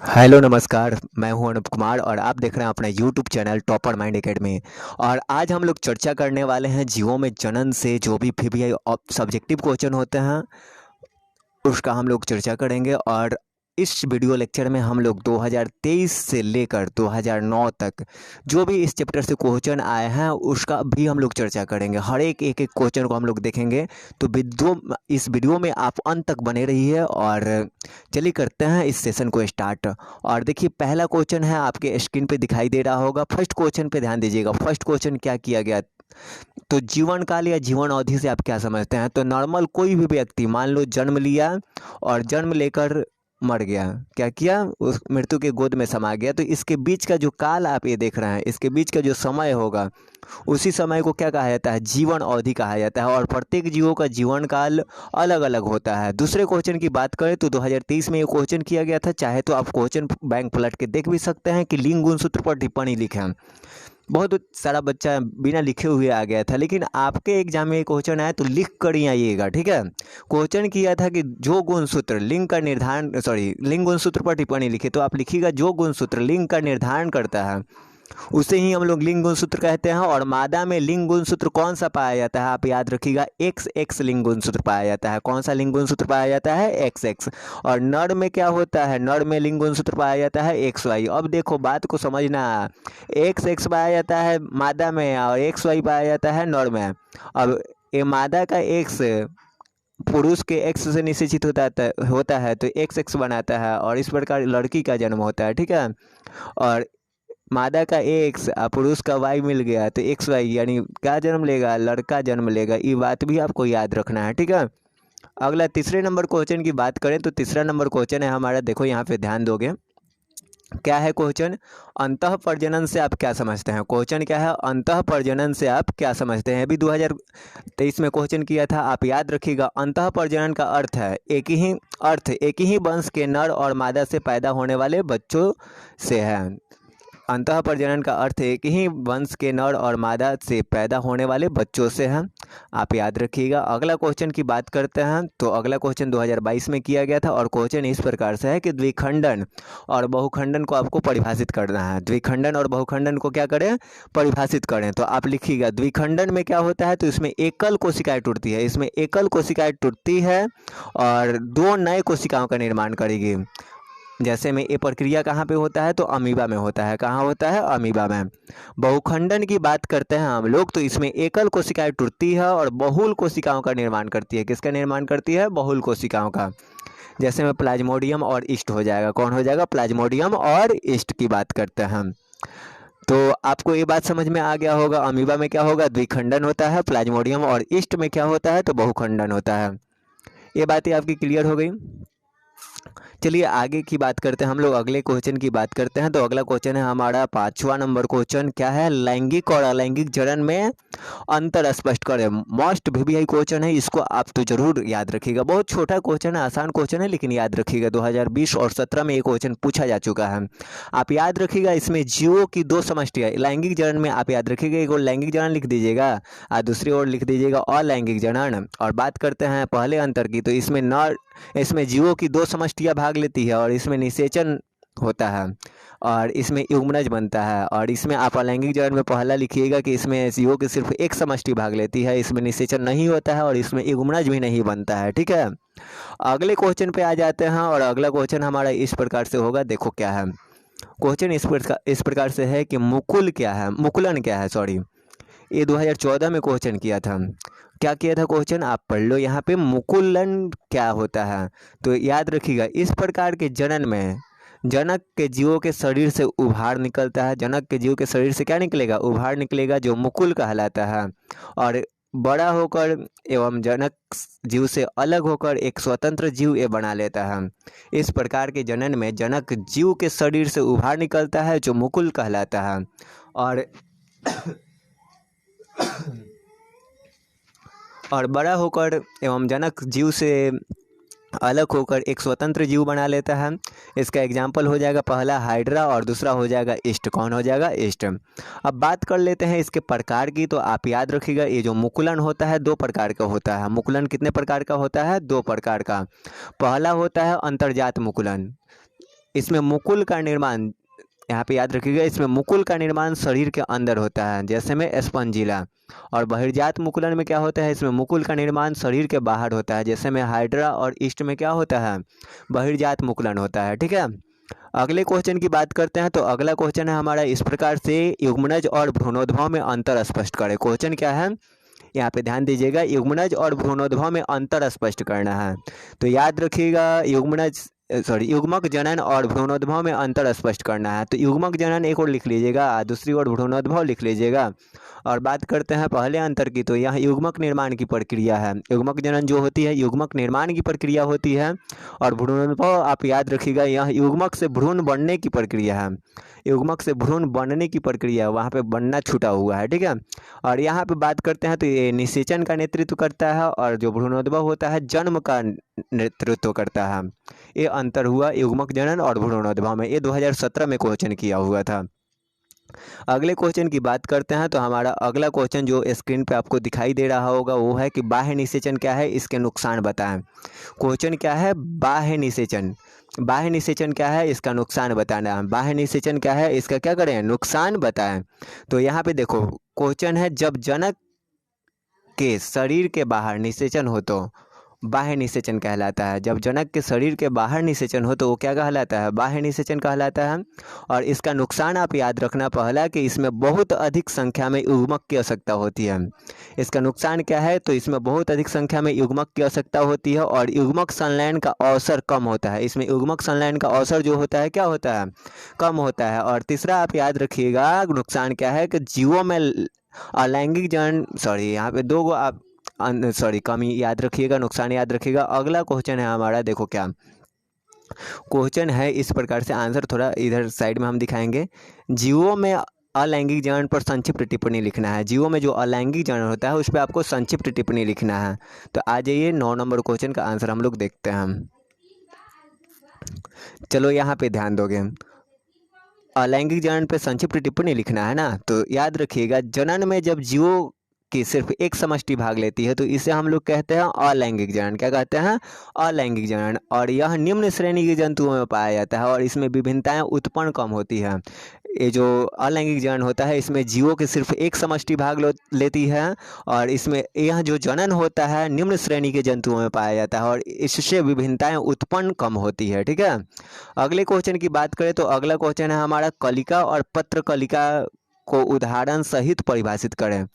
Hello नमस्कार। मैं हूं अनुप कुमार और आप देख रहे हैं अपना YouTube channel topper mind academy. और आज हम लोग चर्चा करने वाले हैं जीवों में जनन से जो भी पीबीआई सब्जेक्टिव क्वेश्चन होते हैं उसका हम लोग चर्चा करेंगे। और इस वीडियो लेक्चर में हम लोग 2023 से लेकर 2009 तक जो भी इस चैप्टर से क्वेश्चन आए हैं उसका भी हम लोग चर्चा करेंगे। हर एक क्वेश्चन को हम लोग देखेंगे। तो इस वीडियो में आप अंत तक बने रहिए और चलिए करते हैं इस सेशन को स्टार्ट। और देखिए पहला क्वेश्चन है, आपके स्क्रीन पे दिखाई दे रहा होगा। फर्स्ट क्वेश्चन पे ध्यान दीजिएगा। फर्स्ट क्वेश्चन क्या किया गया, तो जीवन काल या जीवन अवधि से आप क्या समझते हैं। तो नॉर्मल कोई भी व्यक्ति मान लो जन्म लिया और जन्म लेकर मर गया, क्या किया, उस मृत्यु के गोद में समा गया। तो इसके बीच का जो काल आप ये देख रहे हैं, इसके बीच का जो समय होगा उसी समय को क्या कहा जाता है, जीवन अवधि कहा जाता है। और प्रत्येक जीवों का जीवन काल अलग अलग होता है। दूसरे क्वेश्चन की बात करें तो 2023 में ये क्वेश्चन किया गया था। चाहे तो आप क्वेश्चन बैंक पलट के देख भी सकते हैं कि लिंग गुणसूत्र पर टिप्पणी लिखें। बहुत सारा बच्चा बिना लिखे हुए आ गया था, लेकिन आपके एग्जाम में क्वेश्चन आया तो लिख कर ही आइएगा, ठीक है। क्वेश्चन किया था कि जो गुणसूत्र लिंग का निर्धारण, लिंग गुणसूत्र पर टिप्पणी लिखे, तो आप लिखिएगा जो गुणसूत्र लिंग का निर्धारण करता है उसे ही हम लोग लिंग गुणसूत्र कहते हैं। और मादा में लिंग गुणसूत्र कौन सा पाया जाता है, आप याद रखिएगा एक्स एक्स लिंग गुणसूत्र पाया जाता है। कौन सा लिंग गुणसूत्र पाया जाता है, एक्स एक्स। और नर में क्या होता है, नर में लिंग गुणसूत्र पाया जाता है एक्स वाई। अब देखो बात को समझना, एक्स एक्स पाया जाता है मादा में और एक्स वाई पाया जाता है नर में। अब ये मादा का एक्स पुरुष के एक्स से निषेचित होता है तो एक्स एक्स बनाता है और इस प्रकार लड़की का जन्म होता है, ठीक है। और मादा का एक्स पुरुष का वाई मिल गया तो एक्स वाई यानी क्या जन्म लेगा, लड़का जन्म लेगा। ये बात भी आपको याद रखना है, ठीक है। अगला तीसरे नंबर क्वेश्चन की बात करें तो तीसरा नंबर क्वेश्चन है हमारा, देखो यहाँ पे ध्यान दोगे। क्या है क्वेश्चन, अंतः प्रजनन से आप क्या समझते हैं। क्वेश्चन क्या है, अंतः प्रजनन से आप क्या समझते हैं। अभी 2023 में क्वेश्चन किया था, आप याद रखिएगा। अंतः प्रजनन का अर्थ है एक ही वंश के नर और मादा से पैदा होने वाले बच्चों से है। अंतः प्रजनन का अर्थ एक ही वंश के नर और मादा से पैदा होने वाले बच्चों से है, आप याद रखिएगा। अगला क्वेश्चन की बात करते हैं तो अगला क्वेश्चन 2022 में किया गया था और क्वेश्चन इस प्रकार से है कि द्विखंडन और बहुखंडन को आपको परिभाषित करना है। द्विखंडन और बहुखंडन को क्या करें, परिभाषित करें। तो आप लिखिएगा द्विखंडन में क्या होता है, तो इसमें एकल कोशिकाएं टूटती है, इसमें एकल कोशिकाएं टूटती है और दो नए कोशिकाओं का निर्माण करेगी। जैसे में ये प्रक्रिया कहाँ पे होता है, तो अमीबा में होता है। कहाँ होता है, अमीबा में। बहुखंडन की बात करते हैं हम लोग तो इसमें एकल कोशिकाएं टूटती है और बहुल कोशिकाओं का निर्माण करती है। किसका निर्माण करती है, बहुल कोशिकाओं का। जैसे में प्लाज्मोडियम और ईस्ट हो जाएगा। कौन हो जाएगा, प्लाज्मोडियम और ईस्ट की बात करते हैं हम। तो आपको ये बात समझ में आ गया होगा, अमीबा में क्या होगा, द्विखंडन होता है, प्लाज्मोडियम, और ईस्ट में क्या होता है, तो बहुखंडन होता है। ये बातें आपकी क्लियर हो गई। चलिए आगे की बात करते हैं हम लोग, अगले क्वेश्चन की बात करते हैं। तो अगला क्वेश्चन है हमारा 5वां नंबर क्वेश्चन। क्या है, लैंगिक और अलैंगिक जनन में अंतर स्पष्ट करें। मोस्ट वीवीआई क्वेश्चन है, इसको आप तो जरूर याद रखिएगा। बहुत छोटा क्वेश्चन है, आसान क्वेश्चन है, लेकिन याद रखिएगा 2020 और 17 में ये क्वेश्चन पूछा जा चुका है। आप याद रखिएगा इसमें जीवों की दो समष्टियाँ लैंगिक जनन में, आप याद रखिएगा एक और लैंगिक जनन लिख दीजिएगा और दूसरी ओर लिख दीजिएगा अलैंगिक जनन। और बात करते हैं पहले अंतर की, तो इसमें जीवों की दो समष्टियाँ भाग लेती है और इसमें निषेचन होता है और इसमें युग्मनज बनता है। और इसमें आप अलैंगिक जनन में पहला लिखिएगा कि इसमें जीवों की सिर्फ एक समष्टि भाग लेती है, इसमें निषेचन नहीं होता है और इसमें युग्मनज भी नहीं बनता है, ठीक है। अगले क्वेश्चन पे आ जाते हैं और अगला क्वेश्चन हमारा इस प्रकार से होगा। देखो क्या है क्वेश्चन, इस प्रकार से है कि मुकुलन क्या है, ये 2014 में क्वेश्चन किया था। क्या किया था क्वेश्चन, आप पढ़ लो यहाँ पे, मुकुलन क्या होता है। तो याद रखिएगा इस प्रकार के जनन में जनक के जीवों के शरीर से उभार निकलता है। जनक के जीव के शरीर से क्या निकलेगा, उभार निकलेगा, जो मुकुल कहलाता है। और बड़ा होकर एवं जनक जीव से अलग होकर एक स्वतंत्र जीव ये बना लेता है। इस प्रकार के जनन में जनक जीव के शरीर से उभार निकलता है जो मुकुल कहलाता है। और बड़ा होकर एवं जनक जीव से अलग होकर एक स्वतंत्र जीव बना लेता है। इसका एग्जाम्पल हो जाएगा पहला हाइड्रा और दूसरा हो जाएगा ईस्ट। कौन हो जाएगा, ईस्ट। अब बात कर लेते हैं इसके प्रकार की। तो आप याद रखिएगा ये जो मुकुलन होता है दो प्रकार का होता है। मुकुलन कितने प्रकार का होता है, दो प्रकार का। पहला होता है अंतर्जात मुकुलन, इसमें मुकुल का निर्माण, यहाँ पे याद रखिएगा, इसमें मुकुल का निर्माण शरीर के अंदर होता है, जैसे में स्पंजिला। और बहिर्जात मुकुलन में क्या होता है, इसमें मुकुल का निर्माण शरीर के बाहर होता है, जैसे में हाइड्रा। और ईस्ट में क्या होता है, बहिर्जात मुकुलन होता है। ठीक है, अगले क्वेश्चन की बात करते हैं। तो अगला क्वेश्चन है हमारा इस प्रकार से, युग्मनज और भ्रूणोद्भव में अंतर स्पष्ट करें। क्वेश्चन क्या है, यहाँ पे ध्यान दीजिएगा, युग्मनज और भ्रूणोद्भव में अंतर स्पष्ट करना है। तो याद रखिएगा, युग्मक जनन और भ्रूणोद्भव में अंतर स्पष्ट करना है। तो युग्मक जनन एक और लिख लीजिएगा, दूसरी ओर भ्रूणोद्भव लिख लीजिएगा। और बात करते हैं पहले अंतर की, तो यह युग्मक निर्माण की प्रक्रिया है। युग्मक जनन जो होती है युग्मक निर्माण की प्रक्रिया होती है, और भ्रूणोद्भव आप याद रखिएगा, यह युग्मक से भ्रूण बनने की प्रक्रिया है। युग्मक से भ्रूण बनने की प्रक्रिया, वहाँ पे बनना छूटा हुआ है। ठीक है, और यहाँ पे बात करते हैं तो ये निषेचन का नेतृत्व करता है, और जो भ्रूणोद्भव होता है जन्म का नेतृत्व करता है। ये अंतर हुआ युग्मक जनन और भ्रूणोद्भव में। ये 2017 में क्वेश्चन किया हुआ था। अगले क्वेश्चन की बात करते हैं। तो हमारा अगला क्वेश्चन जो स्क्रीन पे आपको दिखाई दे रहा होगा वो है कि बाह्य निषेचन क्या है, इसके नुकसान बताएं। क्वेश्चन क्या है, बाह्य निषेचन। बाह्य निषेचन क्या है, इसका नुकसान बताना है। बाह्य निषेचन क्या है, इसका क्या करें, नुकसान बताएं। तो यहाँ पे देखो क्वेश्चन है, जब जनक के शरीर के बाहर निषेचन हो तो बाह्य निषेचन कहलाता है। जब जनक के शरीर के बाहर निषेचन हो तो वो क्या कहलाता है, बाह्य निषेचन कहलाता है। और इसका नुकसान आप याद रखना, पहला कि इसमें बहुत अधिक संख्या में युग्मक की आवश्यकता होती है। इसका नुकसान क्या है, तो इसमें बहुत अधिक संख्या में युग्मक की आवश्यकता होती है, और युग्मक संलयन का अवसर कम होता है। इसमें युग्मक संलयन का अवसर जो होता है क्या होता है, कम होता है। और तीसरा आप याद रखिएगा नुकसान क्या है, कि जीवों में अलैंगिक जनन, यहाँ पे दो आप कमी याद रखिएगा, नुकसान याद रखिएगा। अगला क्वेश्चन है हमारा, देखो क्या क्वेश्चन है इस प्रकार से, आंसर थोड़ा इधर साइड में हम दिखाएंगे। जीवों में अलैंगिक जनन पर संक्षिप्त टिप्पणी लिखना है। जीवों में जो अलैंगिक जनन होता है उस पर आपको संक्षिप्त टिप्पणी लिखना है। तो आ जाइए 9 नंबर क्वेश्चन का आंसर हम लोग देखते हैं। चलो यहाँ पे ध्यान दोगे, अलैंगिक जनन पे संक्षिप्त टिप्पणी लिखना है ना। तो याद रखिएगा, जनन में जब जीवों की सिर्फ एक समष्टि भाग लेती है तो इसे हम लोग कहते हैं अलैंगिक जनन। क्या कहते हैं, अलैंगिक जनन। और यह निम्न श्रेणी के जंतुओं में पाया जाता है, और इसमें विभिन्नताएं उत्पन्न कम होती है। ये जो अलैंगिक जनन होता है इसमें जीवों की सिर्फ एक समष्टि भाग लेती है, और इसमें यह जो जनन होता है निम्न श्रेणी के जंतुओं में पाया जाता है, और इससे विभिन्नताएं उत्पन्न कम होती है। ठीक है, अगले क्वेश्चन की बात करें तो अगला क्वेश्चन है हमारा, कलिका और पत्र कलिका को उदाहरण सहित परिभाषित करें।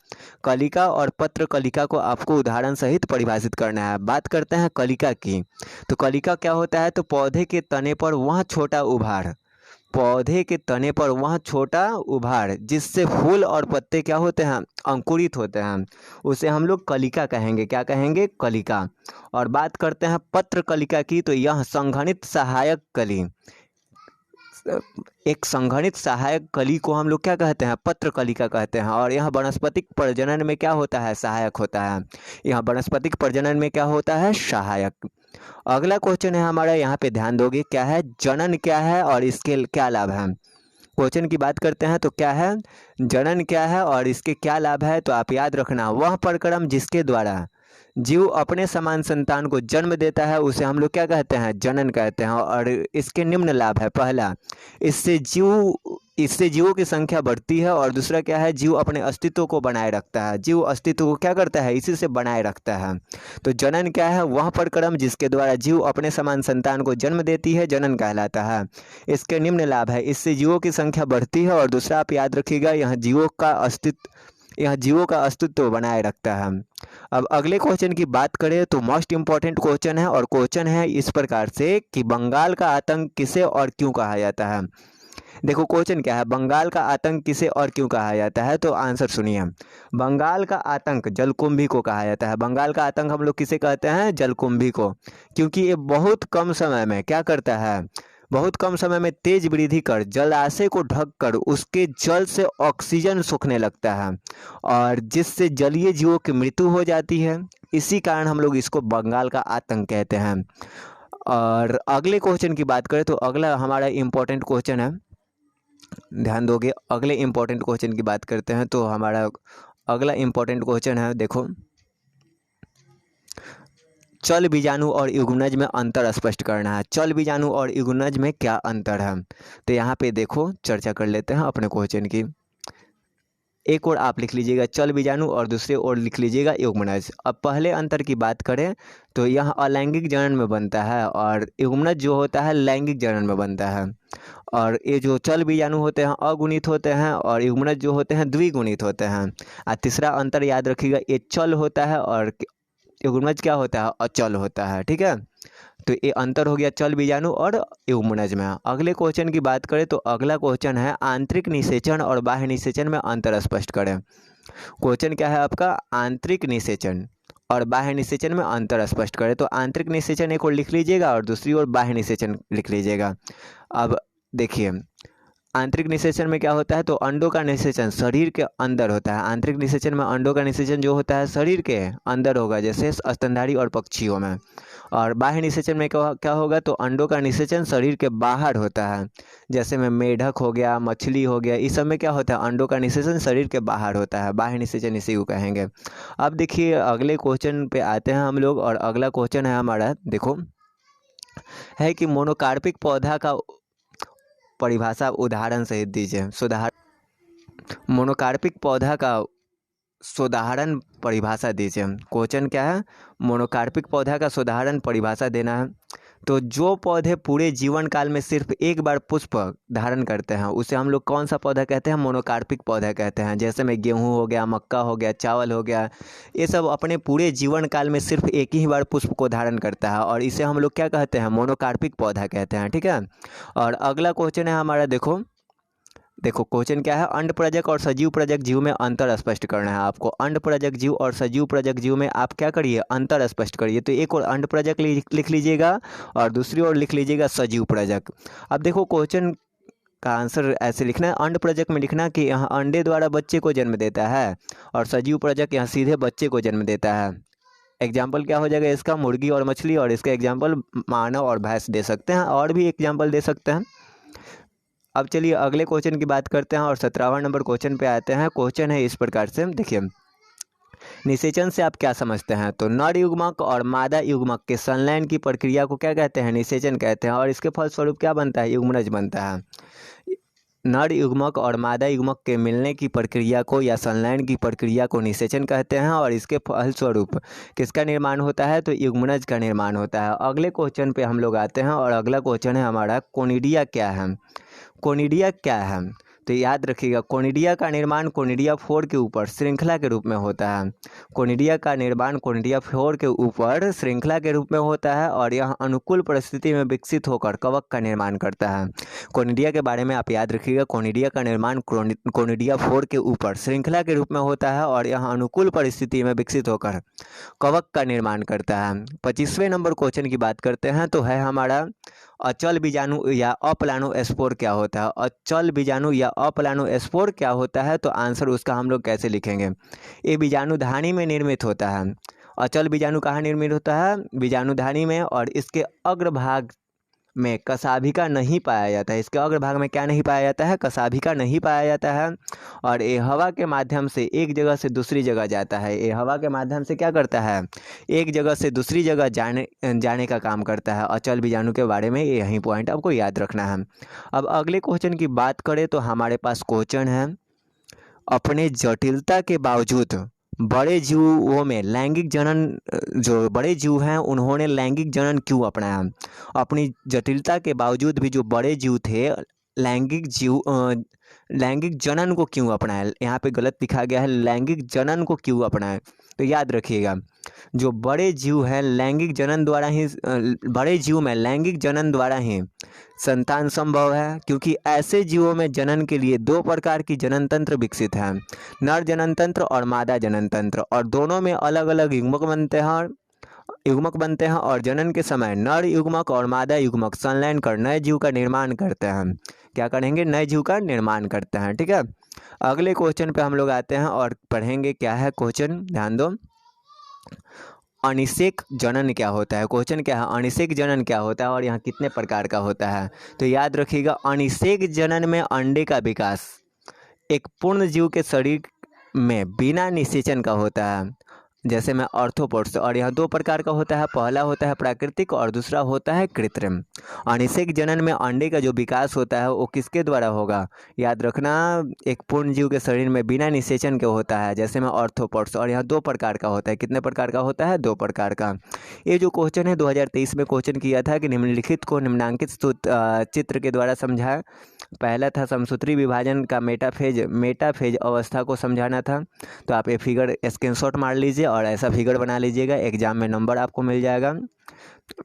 कलिका और पत्र कलिका को आपको उदाहरण सहित परिभाषित करना है। बात करते हैं कलिका की। तो कलिका क्या होता है, तो पौधे के तने पर वह छोटा उभार, पौधे के तने पर वह छोटा उभार जिससे फूल और पत्ते क्या होते हैं, अंकुरित होते हैं, उसे हम लोग कलिका कहेंगे। क्या कहेंगे, कलिका। और बात करते हैं पत्र कलिका की, तो यह संघनित सहायक कली, एक संघनित सहायक कली को हम लोग क्या कहते हैं, पत्र कलिका कहते हैं। और यह वनस्पतिक प्रजनन में क्या होता है, सहायक होता है। यह वनस्पतिक प्रजनन में क्या होता है, सहायक। अगला क्वेश्चन है हमारा, यहाँ पे ध्यान दोगे, क्या है, जनन क्या है और इसके क्या लाभ हैं। क्वेश्चन की बात करते हैं तो क्या है, जनन क्या है और इसके क्या लाभ है। तो आप याद रखना, वह प्रक्रम जिसके द्वारा जीव अपने समान संतान को जन्म देता है उसे हम लोग क्या कहते हैं, जनन कहते हैं। और इसके निम्न लाभ है, पहला, इससे जीवों की संख्या बढ़ती है, और दूसरा क्या है, जीव अपने अस्तित्व को बनाए रखता है। जीव अस्तित्व को क्या करता है, इसी से बनाए रखता है। तो जनन क्या है, वह प्रक्रम जिसके द्वारा जीव अपने समान संतान को जन्म देती है, जनन कहलाता है। इसके निम्न लाभ है, इससे जीवों की संख्या बढ़ती है, और दूसरा आप याद रखिएगा, यह जीवों का अस्तित्व बनाए रखता है। अब अगले क्वेश्चन की बात करें तो मोस्ट इम्पॉर्टेंट क्वेश्चन है, और क्वेश्चन है इस प्रकार से कि बंगाल का आतंक किसे और क्यों कहा जाता है। देखो क्वेश्चन क्या है, बंगाल का आतंक किसे और क्यों कहा जाता है। तो आंसर सुनिए, बंगाल का आतंक जलकुंभी को कहा जाता है। बंगाल का आतंक हम लोग किसे कहते हैं, जलकुंभी को, क्योंकि ये बहुत कम समय में क्या करता है, बहुत कम समय में तेज वृद्धि कर जलाशय को ढककर उसके जल से ऑक्सीजन सोखने लगता है, और जिससे जलीय जीवों की मृत्यु हो जाती है। इसी कारण हम लोग इसको बंगाल का आतंक कहते हैं। और अगले क्वेश्चन की बात करें तो अगला हमारा इम्पोर्टेंट क्वेश्चन है, ध्यान दोगे, अगले इम्पोर्टेंट क्वेश्चन की बात करते हैं। तो हमारा अगला इम्पोर्टेंट क्वेश्चन है, देखो चल बीजाणु और युग्मनज में अंतर स्पष्ट करना है। चल बीजाणु और युग्मनज में क्या अंतर है, तो यहाँ पे देखो चर्चा कर लेते हैं अपने क्वेश्चन की। एक ओर आप लिख लीजिएगा चल बीजाणु और दूसरे ओर लिख लीजिएगा युग्मनज। अब पहले अंतर की बात करें तो यह अलैंगिक जनन में बनता है और युग्मनज जो होता है लैंगिक जनन में बनता है। और ये जो चल बीजाणु होते हैं अगुणित होते हैं और युग्मनज जो होते हैं द्विगुणित होते हैं। और तीसरा अंतर याद रखिएगा, ये चल होता है और युग्मनज क्या होता है, अचल होता है। ठीक है, तो ये अंतर हो गया चल बीजाणु और युग्मनज में। अगले क्वेश्चन की बात करें तो अगला क्वेश्चन है आंतरिक निषेचन और बाह्य निषेचन में अंतर स्पष्ट करें। क्वेश्चन क्या है आपका, आंतरिक निषेचन और बाह्य निषेचन में अंतर स्पष्ट करें। तो आंतरिक निषेचन एक ओर लिख लीजिएगा और दूसरी ओर बाह्य निषेचन लिख लीजिएगा। अब देखिए आंतरिक निषेचन में क्या होता है, तो अंडों का निषेचन शरीर के अंदर होता है। आंतरिक निषेचन में अंडों का निषेचन जो होता है शरीर के अंदर होगा, जैसे स्तनधारी और पक्षियों में। और बाह्य निषेचन में क्या होगा, तो अंडों का निषेचन शरीर के बाहर होता है, जैसे में मेढक हो गया, मछली हो गया, इस सब में क्या होता है, अंडों का निषेचन शरीर के बाहर होता है, बाह्य निषेचन इसी को कहेंगे। अब देखिए अगले क्वेश्चन पे आते हैं हम लोग, और अगला क्वेश्चन है हमारा, देखो है कि मोनोकार्पिक पौधा का परिभाषा उदाहरण सहित दीजिए। मोनोकार्पिक पौधा का साधारण परिभाषा दीजिए। क्वेश्चन क्या है, मोनोकार्पिक पौधा का साधारण परिभाषा देना है। तो जो पौधे पूरे जीवन काल में सिर्फ एक बार पुष्प धारण करते हैं उसे हम लोग कौन सा पौधा कहते हैं, मोनोकार्पिक पौधा कहते हैं। जैसे में गेहूं हो गया, मक्का हो गया, चावल हो गया, ये सब अपने पूरे जीवन काल में सिर्फ एक ही बार पुष्प को धारण करता है और इसे हम लोग क्या कहते हैं, मोनोकार्पिक पौधा कहते हैं। ठीक है, और अगला क्वेश्चन है हमारा, देखो क्वेश्चन क्या है, अंडप्रजक और सजीव प्रजक जीव में अंतर स्पष्ट करना है आपको। अंडप्रजक जीव और सजीव प्रजक जीव में आप क्या करिए, अंतर स्पष्ट करिए। तो एक और अंडप्रजक लिख लीजिएगा और दूसरी ओर लिख लीजिएगा सजीव प्रजक। अब देखो क्वेश्चन का आंसर ऐसे लिखना है, अंडप्रजक में लिखना कि यहाँ अंडे द्वारा बच्चे को जन्म देता है और सजीव प्रजक यहाँ सीधे बच्चे को जन्म देता है। एग्जाम्पल क्या हो जाएगा इसका, मुर्गी और मछली, और इसका एग्जाम्पल मानव और भैंस दे सकते हैं, और भी एग्जाम्पल दे सकते हैं। अब चलिए अगले क्वेश्चन की बात करते हैं और 17वां नंबर क्वेश्चन पे आते हैं। क्वेश्चन है इस प्रकार से, देखिए निषेचन से आप क्या समझते हैं, तो नर युग्मक और मादा युग्मक के संलयन की प्रक्रिया को क्या कहते हैं, निषेचन कहते हैं, और इसके फलस्वरूप क्या बनता है, युग्मनज बनता है। नर युग्मक और मादा युग्मक के मिलने की प्रक्रिया को या संलयन की प्रक्रिया को निषेचन कहते हैं, और इसके फलस्वरूप किसका निर्माण होता है, तो युग्मनज का निर्माण होता है। अगले क्वेश्चन पे हम लोग आते हैं और अगला क्वेश्चन है हमारा, कोनिडिया क्या है। कोनिडिया क्या है, तो याद रखिएगा कोनिडिया का निर्माण कोनिडिया 4 के ऊपर श्रृंखला के रूप में होता है। कोनिडिया का निर्माण कोनिडिया 4 के ऊपर श्रृंखला के रूप में होता है और यह अनुकूल परिस्थिति में विकसित होकर कवक का निर्माण करता है। कोनिडिया के बारे में आप याद रखिएगा, कोनिडिया का निर्माण कोनिडिया 4 के ऊपर श्रृंखला के रूप में होता है और यह अनुकूल परिस्थिति में विकसित होकर कवक का निर्माण करता है। 25वें नंबर क्वेश्चन की बात करते हैं, तो है हमारा अचल बीजाणु या अप्लानो स्पोर क्या होता है। अचल बीजाणु या अप्लानो स्पोर क्या होता है, तो आंसर उसका हम लोग कैसे लिखेंगे, ये बीजाणुधानी में निर्मित होता है। अचल बीजाणु कहाँ निर्मित होता है, बीजाणुधानी में, और इसके अग्रभाग में कसाभिका नहीं पाया जाता है। इसके अग्रभाग में क्या नहीं पाया जाता है, कसाभिका नहीं पाया जाता है, और ये हवा के माध्यम से एक जगह से दूसरी जगह जाता है। ये हवा के माध्यम से क्या करता है, एक जगह से दूसरी जगह जाने का काम करता है। अचल बीजाणु के बारे में यही पॉइंट आपको याद रखना है। अब अगले क्वेश्चन की बात करें तो हमारे पास क्वेश्चन है, अपने जटिलता के बावजूद बड़े जीवों में लैंगिक जनन, जो बड़े जीव हैं उन्होंने लैंगिक जनन क्यों अपनाया। अपनी जटिलता के बावजूद भी जो बड़े जीव थे लैंगिक जनन को क्यों अपनाया। यहाँ पे गलत लिखा गया है, लैंगिक जनन को क्यों अपनाया। तो याद रखिएगा जो बड़े जीव हैं लैंगिक जनन द्वारा ही, बड़े जीव में लैंगिक जनन द्वारा ही संतान संभव है, क्योंकि ऐसे जीवों में जनन के लिए 2 प्रकार की जनन तंत्र विकसित हैं, नर जनन तंत्र और मादा जनन तंत्र, और दोनों में अलग अलग युग्मक बनते हैं और जनन के समय नर युग्मक और मादा युग्मक संलयन कर नए जीव का निर्माण करते हैं। क्या करेंगे, नए जीव का निर्माण करते हैं। ठीक है, अगले क्वेश्चन पे हम लोग आते हैं और पढ़ेंगे क्या है क्वेश्चन, ध्यान दो। अनिषेक जनन क्या होता है, क्वेश्चन क्या है, अनिषेक जनन क्या होता है और यहाँ कितने प्रकार का होता है। तो याद रखिएगा अनिषेक जनन में अंडे का विकास एक पूर्ण जीव के शरीर में बिना निषेचन का होता है। जैसे मैं ऑर्थोपोड्स, और यह दो प्रकार का होता है, पहला होता है प्राकृतिक और दूसरा होता है कृत्रिम। अनिषेक जनन में अंडे का जो विकास होता है वो किसके द्वारा होगा, याद रखना, एक पूर्ण जीव के शरीर में बिना निषेचन के होता है, जैसे में ऑर्थोपोड्स, और यह दो प्रकार का होता है। कितने प्रकार का होता है, दो प्रकार का। ये जो क्वेश्चन है 2023 में क्वेश्चन किया था कि निम्नलिखित को निम्नांकित चित्र के द्वारा समझाएं। पहला था समसूत्री विभाजन का मेटाफेज अवस्था को समझाना था। तो आप ये फिगर स्क्रीनशॉट मार लीजिए और ऐसा फिगर बना लीजिएगा, एग्जाम में नंबर आपको मिल जाएगा।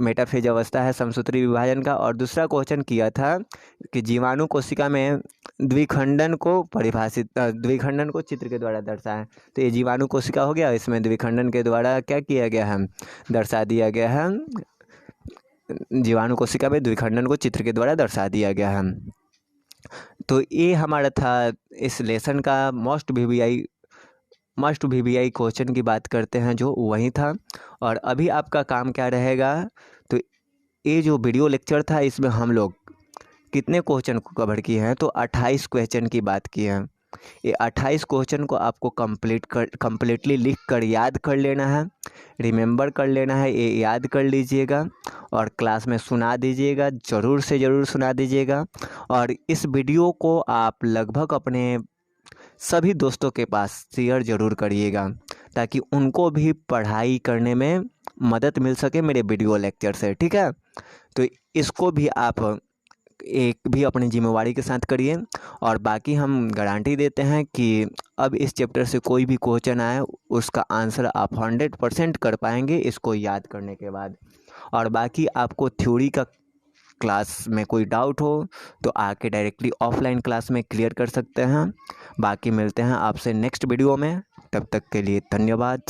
मेटाफेज अवस्था है समसूत्री विभाजन का। और दूसरा क्वेश्चन किया था कि जीवाणु कोशिका में द्विखंडन को चित्र के द्वारा दर्शाएं। तो ये जीवाणु कोशिका हो गया, इसमें द्विखंडन के द्वारा क्या किया गया है, दर्शा दिया गया है। जीवाणु कोशिका में द्विखंडन को चित्र के द्वारा दर्शा दिया गया है। तो ये हमारा था इस लेसन का मस्ट वीवीआई क्वेश्चन की बात करते हैं जो वही था। और अभी आपका काम क्या रहेगा, तो ये जो वीडियो लेक्चर था इसमें हम लोग कितने क्वेश्चन को कवर किए हैं, तो 28 क्वेश्चन की बात की है। ये 28 क्वेश्चन को आपको कंप्लीटली लिख कर याद कर लेना है, रिमेंबर कर लेना है, ये याद कर लीजिएगा और क्लास में सुना दीजिएगा, ज़रूर से ज़रूर सुना दीजिएगा। और इस वीडियो को आप लगभग अपने सभी दोस्तों के पास शेयर ज़रूर करिएगा ताकि उनको भी पढ़ाई करने में मदद मिल सके मेरे वीडियो लेक्चर से, ठीक है। तो इसको भी आप एक भी अपनी जिम्मेवारी के साथ करिए। और बाकी हम गारंटी देते हैं कि अब इस चैप्टर से कोई भी क्वेश्चन आए उसका आंसर आप 100% कर पाएंगे इसको याद करने के बाद। और बाकी आपको थ्योरी का क्लास में कोई डाउट हो तो आके डायरेक्टली ऑफलाइन क्लास में क्लियर कर सकते हैं। बाकी मिलते हैं आपसे नेक्स्ट वीडियो में, तब तक के लिए धन्यवाद।